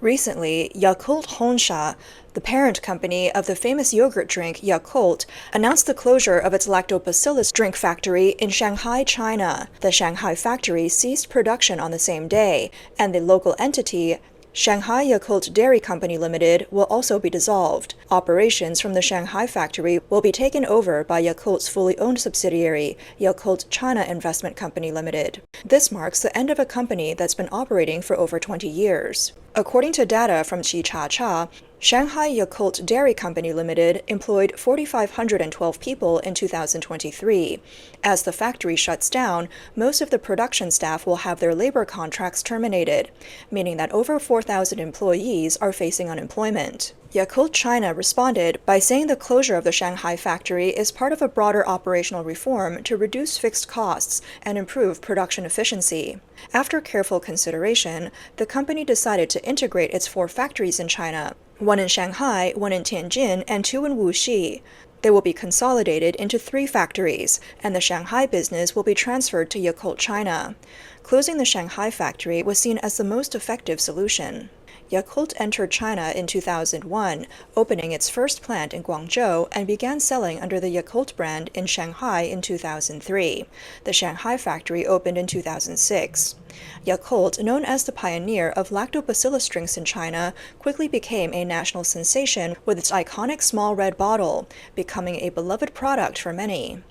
Recently, Yakult Honsha, the parent company of the famous yogurt drink Yakult, announced the closure of its lactobacillus drink factory in Shanghai, China. The Shanghai factory ceased production on the same day, and the local entity, Shanghai Yakult Dairy Co Limited, will also be dissolved. Operations from the Shanghai factory will be taken over by Yakult's fully owned subsidiary, Yakult China Investment Company Limited. This marks the end of a company that's been operating for over 20 years. According to data from Chi-Cha-Cha, Shanghai Yakult Dairy Co Limited employed 4,512 people in 2023. As the factory shuts down, most of the production staff will have their labor contracts terminated, meaning that over 4,000 employees are facing unemployment. Yakult China responded by saying the closure of the Shanghai factory is part of a broader operational reform to reduce fixed costs and improve production efficiency. After careful consideration, the company decided to integrate its 4 factories in China, one in Shanghai, one in Tianjin, and 2 in Wuxi. They will be consolidated into 3 factories, and the Shanghai business will be transferred to Yakult China. Closing the Shanghai factory was seen as the most effective solution. Yakult entered China in 2001, opening its first plant in Guangzhou, and began selling under the Yakult brand in Shanghai in 2003. The Shanghai factory opened in 2006. Yakult, known as the pioneer of lactobacillus drinks in China, quickly became a national sensation with its iconic small red bottle, becoming a beloved product for many.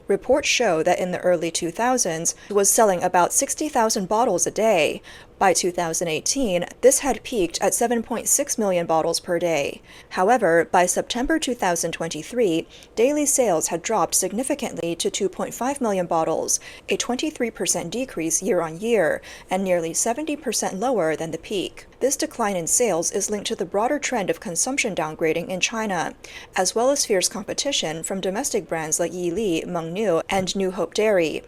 Reports show that in the early 2000s, it was selling about 60,000 bottles a day. By 2018, this had peaked at 7.6 million bottles per day. However, by September 2023, daily sales had dropped significantly to 2.5 million bottles, a 23% decrease year-on-year, and nearly 70% lower than the peak. This decline in sales is linked to the broader trend of consumption downgrading in China, as well as fierce competition from domestic brands like Yili, Mengniu, and New Hope Dairy.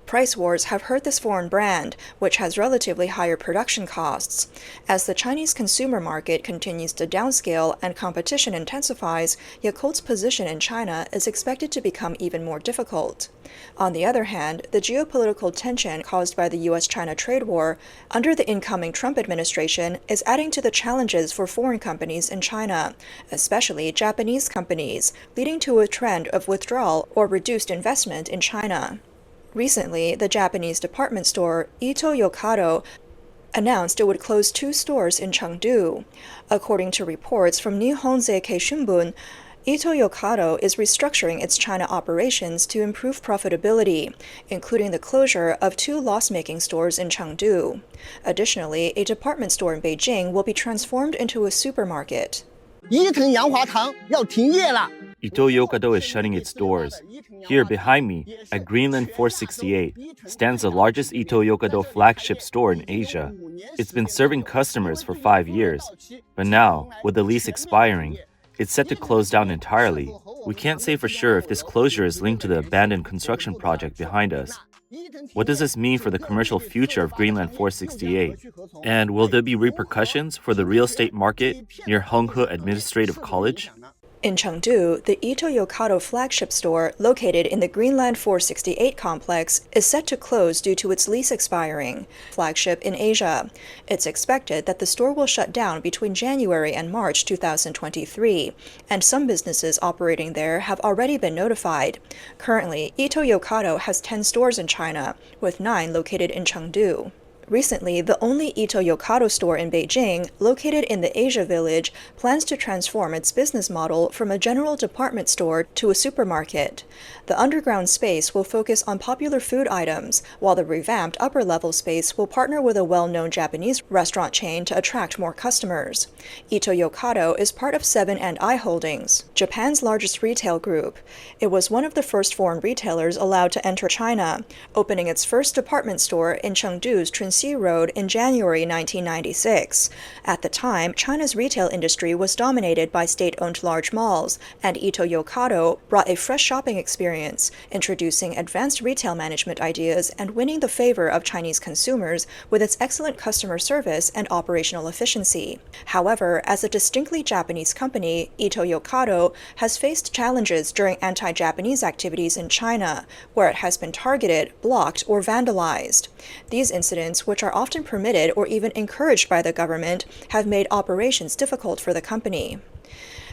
Price wars have hurt this foreign brand, which has relatively higher production costs. As the Chinese consumer market continues to downscale and competition intensifies, Yakult's position in China is expected to become even more difficult. On the other hand, the geopolitical tension caused by the U.S.-China trade war under the incoming Trump administration is adding to the challenges for foreign companies in China, especially Japanese companies, leading to a trend of withdrawal or reduced investment in China. Recently, the Japanese department store Ito Yokado announced it would close 2 stores in Chengdu. According to reports from Nihon Keizai Shimbun, Ito Yokado is restructuring its China operations to improve profitability, including the closure of 2 loss-making stores in Chengdu. Additionally, a department store in Beijing will be transformed into a supermarket. Ito Yokado is shutting its doors. Here behind me, at Greenland 468, stands the largest Ito Yokado flagship store in Asia. It's been serving customers for 5 years, but now, with the lease expiring, it's set to close down entirely. We can't say for sure if this closure is linked to the abandoned construction project behind us. What does this mean for the commercial future of Greenland 468? And will there be repercussions for the real estate market near Honghe Administrative College? In Chengdu, the Ito Yokado flagship store, located in the Greenland 468 complex, is set to close due to its lease expiring. Flagship in Asia. It's expected that the store will shut down between January and March 2023, and some businesses operating there have already been notified. Currently, Ito Yokado has 10 stores in China, with 9 located in Chengdu. Recently, the only Ito Yokado store in Beijing, located in the Asia Village, plans to transform its business model from a general department store to a supermarket. The underground space will focus on popular food items, while the revamped upper-level space will partner with a well-known Japanese restaurant chain to attract more customers. Ito Yokado is part of 7 & I Holdings, Japan's largest retail group. It was one of the first foreign retailers allowed to enter China, opening its first department store in Chengdu's Road in January 1996. At the time, China's retail industry was dominated by state-owned large malls, and Ito Yokado brought a fresh shopping experience, introducing advanced retail management ideas and winning the favor of Chinese consumers with its excellent customer service and operational efficiency. However, as a distinctly Japanese company, Ito Yokado has faced challenges during anti-Japanese activities in China, where it has been targeted, blocked, or vandalized. These incidents which are often permitted or even encouraged by the government, have made operations difficult for the company.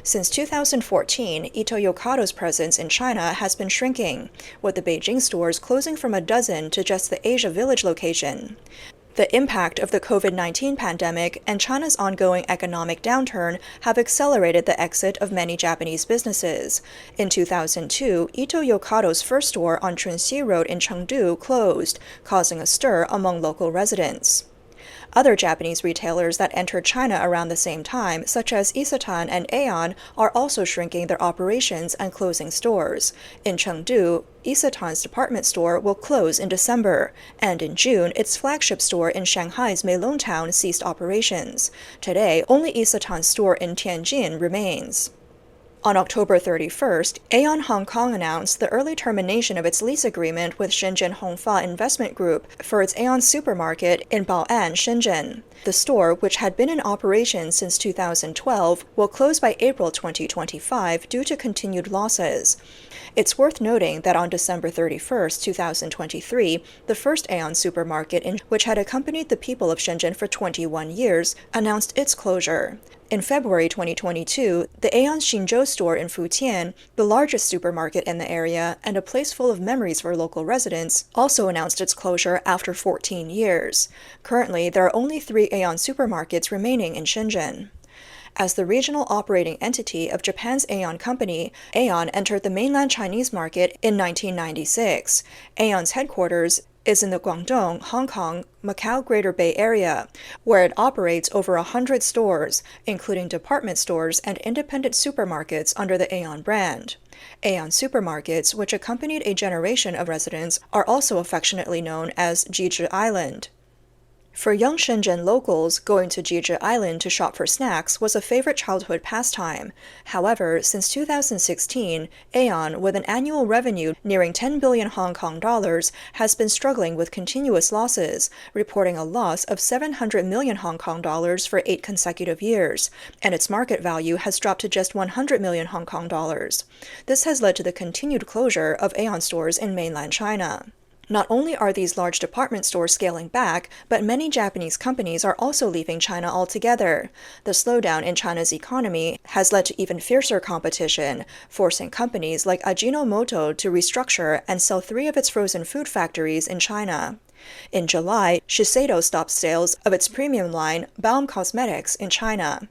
Since 2014, Yokado's presence in China has been shrinking, with the Beijing stores closing from a dozen to just the Asia Village location. The impact of the COVID-19 pandemic and China's ongoing economic downturn have accelerated the exit of many Japanese businesses. In 2002, Yokado's first store on Chunxi Road in Chengdu closed, causing a stir among local residents. Other Japanese retailers that entered China around the same time, such as Isetan and Aeon, are also shrinking their operations and closing stores. In Chengdu, Isetan's department store will close in December, and in June, its flagship store in Shanghai's Meilong Town ceased operations. Today, only Isetan's store in Tianjin remains. On October 31st, Aeon Hong Kong announced the early termination of its lease agreement with Shenzhen Hongfa Investment Group for its Aeon supermarket in Bao'an, Shenzhen. The store, which had been in operation since 2012, will close by April 2025 due to continued losses. It's worth noting that on December 31st, 2023, the first Aeon supermarket, which had accompanied the people of Shenzhen for 21 years, announced its closure. In February 2022, the Aeon Xinzhou store in Futian, the largest supermarket in the area and a place full of memories for local residents, also announced its closure after 14 years. Currently, there are only 3 Aeon supermarkets remaining in Shenzhen. As the regional operating entity of Japan's Aeon Company, Aeon entered the mainland Chinese market in 1996. Aeon's headquarters is in the Guangdong, Hong Kong, Macau Greater Bay Area, where it operates over 100 stores, including department stores and independent supermarkets under the Aeon brand. Aeon supermarkets, which accompanied a generation of residents, are also affectionately known as Jizhi Island. For young Shenzhen locals, going to Jizhi Island to shop for snacks was a favorite childhood pastime. However, since 2016, Aeon, with an annual revenue nearing 10 billion Hong Kong dollars, has been struggling with continuous losses, reporting a loss of 700 million Hong Kong dollars for 8 consecutive years, and its market value has dropped to just 100 million Hong Kong dollars. This has led to the continued closure of Aeon stores in mainland China. Not only are these large department stores scaling back, but many Japanese companies are also leaving China altogether. The slowdown in China's economy has led to even fiercer competition, forcing companies like Ajinomoto to restructure and sell 3 of its frozen food factories in China. In July, Shiseido stopped sales of its premium line, Baum Cosmetics, in China.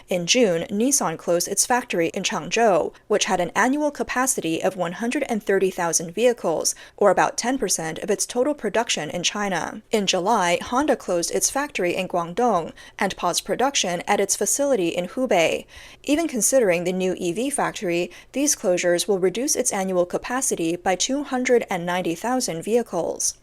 In June, Nissan closed its factory in Changzhou, which had an annual capacity of 130,000 vehicles, or about 10% of its total production in China. In July, Honda closed its factory in Guangdong and paused production at its facility in Hubei. Even considering the new EV factory, these closures will reduce its annual capacity by 290,000 vehicles.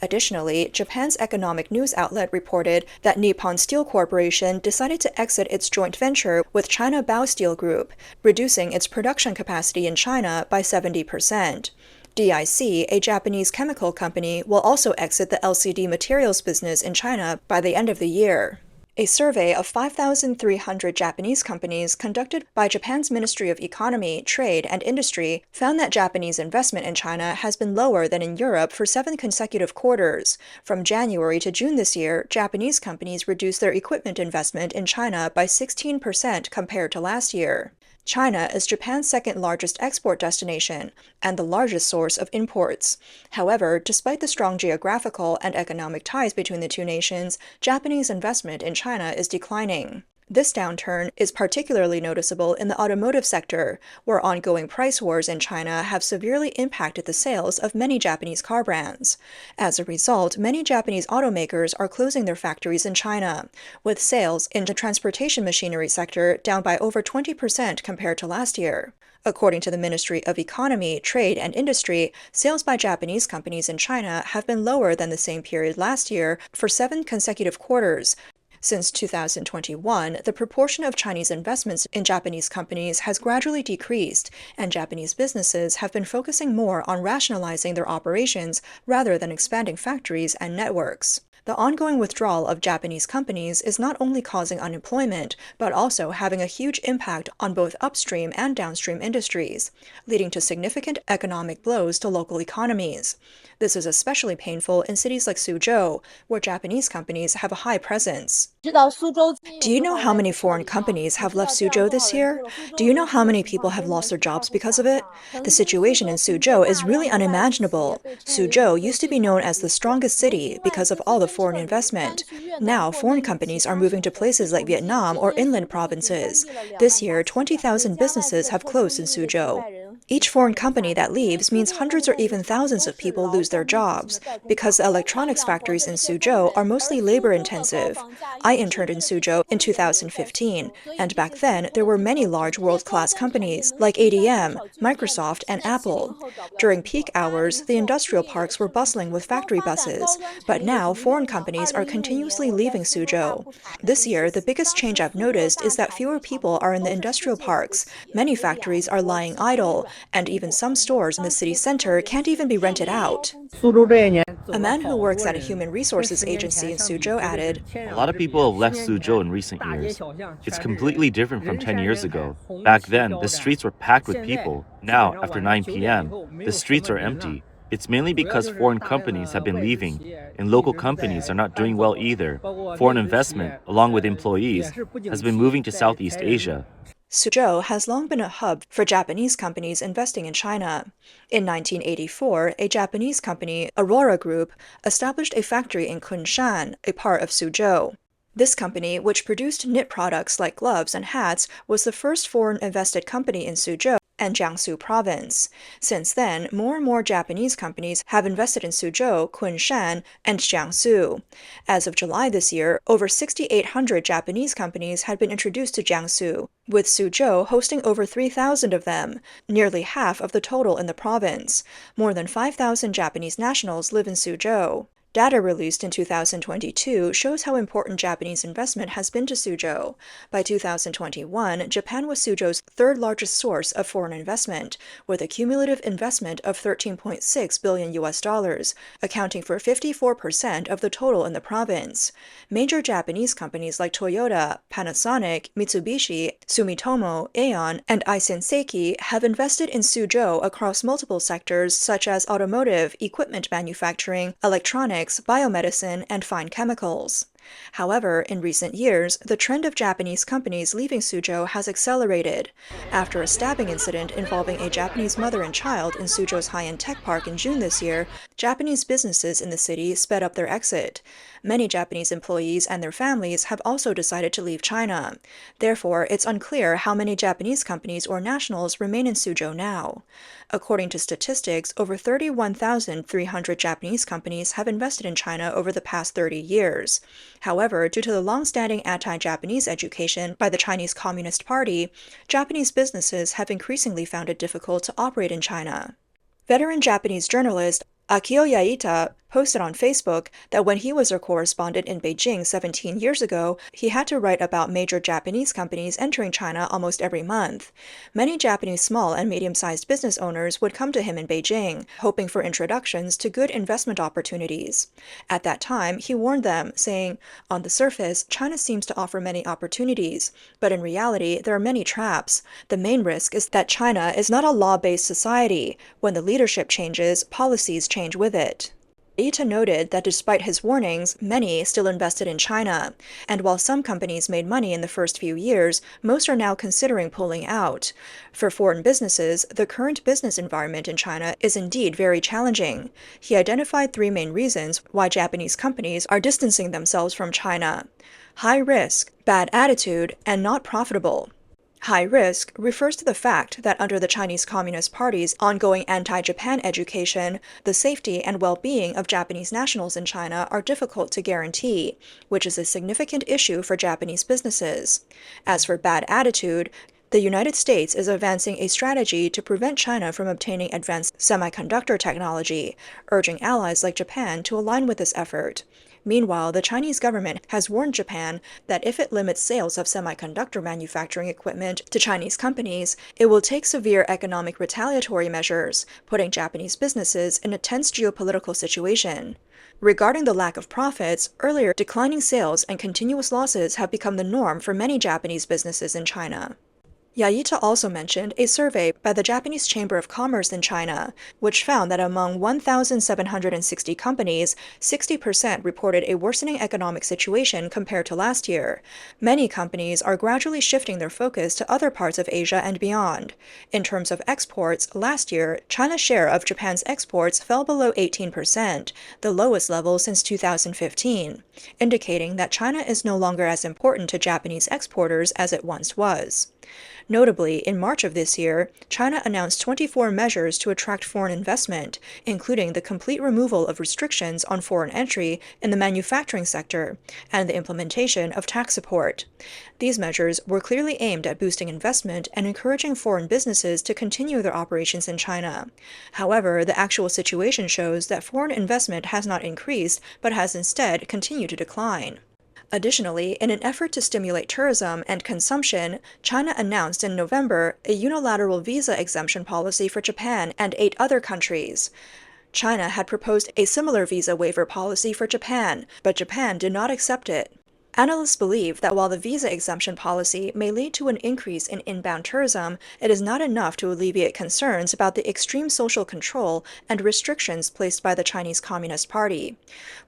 Additionally, Japan's economic news outlet reported that Nippon Steel Corporation decided to exit its joint venture with China Bao Steel Group, reducing its production capacity in China by 70%. DIC, a Japanese chemical company, will also exit the LCD materials business in China by the end of the year. A survey of 5,300 Japanese companies conducted by Japan's Ministry of Economy, Trade, and Industry found that Japanese investment in China has been lower than in Europe for 7 consecutive quarters. From January to June this year, Japanese companies reduced their equipment investment in China by 16% compared to last year. China is Japan's second-largest export destination and the largest source of imports. However, despite the strong geographical and economic ties between the two nations, Japanese investment in China is declining. This downturn is particularly noticeable in the automotive sector, where ongoing price wars in China have severely impacted the sales of many Japanese car brands. As a result, many Japanese automakers are closing their factories in China, with sales in the transportation machinery sector down by over 20% compared to last year. According to the Ministry of Economy, Trade, and Industry, sales by Japanese companies in China have been lower than the same period last year for 7 consecutive quarters. Since 2021, the proportion of Chinese investments in Japanese companies has gradually decreased, and Japanese businesses have been focusing more on rationalizing their operations rather than expanding factories and networks. The ongoing withdrawal of Japanese companies is not only causing unemployment, but also having a huge impact on both upstream and downstream industries, leading to significant economic blows to local economies. This is especially painful in cities like Suzhou, where Japanese companies have a high presence. Do you know how many foreign companies have left Suzhou this year? Do you know how many people have lost their jobs because of it? The situation in Suzhou is really unimaginable. Suzhou used to be known as the strongest city because of all the foreign investment. Now, foreign companies are moving to places like Vietnam or inland provinces. This year, 20,000 businesses have closed in Suzhou. Each foreign company that leaves means hundreds or even thousands of people lose their jobs, because the electronics factories in Suzhou are mostly labor-intensive. I interned in Suzhou in 2015, and back then there were many large world-class companies like ADM, Microsoft, and Apple. During peak hours, the industrial parks were bustling with factory buses, but now foreign companies are continuously leaving Suzhou. This year, the biggest change I've noticed is that fewer people are in the industrial parks, many factories are lying idle, and even some stores in the city center can't even be rented out. A man who works at a human resources agency in Suzhou added, A lot of people have left Suzhou in recent years. It's completely different from 10 years ago. Back then, the streets were packed with people. Now, after 9 p.m., the streets are empty. It's mainly because foreign companies have been leaving, and local companies are not doing well either. Foreign investment, along with employees, has been moving to Southeast Asia. Suzhou has long been a hub for Japanese companies investing in China. In 1984, a Japanese company, Aurora Group, established a factory in Kunshan, a part of Suzhou. This company, which produced knit products like gloves and hats, was the first foreign-invested company in Suzhou and Jiangsu province. Since then, more and more Japanese companies have invested in Suzhou, Kunshan, and Jiangsu. As of July this year, over 6,800 Japanese companies had been introduced to Jiangsu, with Suzhou hosting over 3,000 of them, nearly half of the total in the province. More than 5,000 Japanese nationals live in Suzhou. Data released in 2022 shows how important Japanese investment has been to Suzhou. By 2021, Japan was Suzhou's third largest source of foreign investment, with a cumulative investment of $13.6 billion, accounting for 54% of the total in the province. Major Japanese companies like Toyota, Panasonic, Mitsubishi, Sumitomo, Aeon, and Isen Seiki have invested in Suzhou across multiple sectors such as automotive, equipment manufacturing, electronics, biomedicine, and fine chemicals. However, in recent years, the trend of Japanese companies leaving Suzhou has accelerated. After a stabbing incident involving a Japanese mother and child in Suzhou's high-end tech park in June this year, Japanese businesses in the city sped up their exit. Many Japanese employees and their families have also decided to leave China. Therefore, it's unclear how many Japanese companies or nationals remain in Suzhou now. According to statistics, over 31,300 Japanese companies have invested in China over the past 30 years. However, due to the long-standing anti-Japanese education by the Chinese Communist Party, Japanese businesses have increasingly found it difficult to operate in China. Veteran Japanese journalist Akio Yaita posted on Facebook that when he was a correspondent in Beijing 17 years ago, he had to write about major Japanese companies entering China almost every month. Many Japanese small and medium-sized business owners would come to him in Beijing, hoping for introductions to good investment opportunities. At that time, he warned them, saying, "On the surface, China seems to offer many opportunities, but in reality, there are many traps. The main risk is that China is not a law-based society. When the leadership changes, policies change with it." Ita noted that despite his warnings, many still invested in China, and while some companies made money in the first few years, most are now considering pulling out. For foreign businesses, the current business environment in China is indeed very challenging. He identified three main reasons why Japanese companies are distancing themselves from China: high risk, bad attitude, and not profitable. High risk refers to the fact that under the Chinese Communist Party's ongoing anti-Japan education, the safety and well-being of Japanese nationals in China are difficult to guarantee, which is a significant issue for Japanese businesses. As for bad attitude, the United States is advancing a strategy to prevent China from obtaining advanced semiconductor technology, urging allies like Japan to align with this effort. Meanwhile, the Chinese government has warned Japan that if it limits sales of semiconductor manufacturing equipment to Chinese companies, it will take severe economic retaliatory measures, putting Japanese businesses in a tense geopolitical situation. Regarding the lack of profits, earlier declining sales and continuous losses have become the norm for many Japanese businesses in China. Yaita also mentioned a survey by the Japanese Chamber of Commerce in China, which found that among 1,760 companies, 60% reported a worsening economic situation compared to last year. Many companies are gradually shifting their focus to other parts of Asia and beyond. In terms of exports, last year, China's share of Japan's exports fell below 18%, the lowest level since 2015, indicating that China is no longer as important to Japanese exporters as it once was. Notably, in March of this year, China announced 24 measures to attract foreign investment, including the complete removal of restrictions on foreign entry in the manufacturing sector and the implementation of tax support. These measures were clearly aimed at boosting investment and encouraging foreign businesses to continue their operations in China. However, the actual situation shows that foreign investment has not increased, but has instead continued to decline. Additionally, in an effort to stimulate tourism and consumption, China announced in November a unilateral visa exemption policy for Japan and 8 other countries. China had proposed a similar visa waiver policy for Japan, but Japan did not accept it. Analysts believe that while the visa exemption policy may lead to an increase in inbound tourism, it is not enough to alleviate concerns about the extreme social control and restrictions placed by the Chinese Communist Party.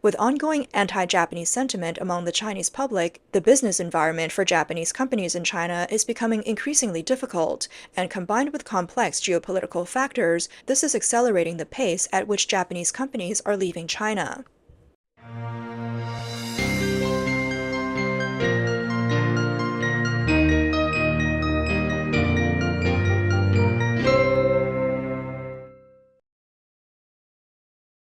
With ongoing anti-Japanese sentiment among the Chinese public, the business environment for Japanese companies in China is becoming increasingly difficult, and combined with complex geopolitical factors, this is accelerating the pace at which Japanese companies are leaving China.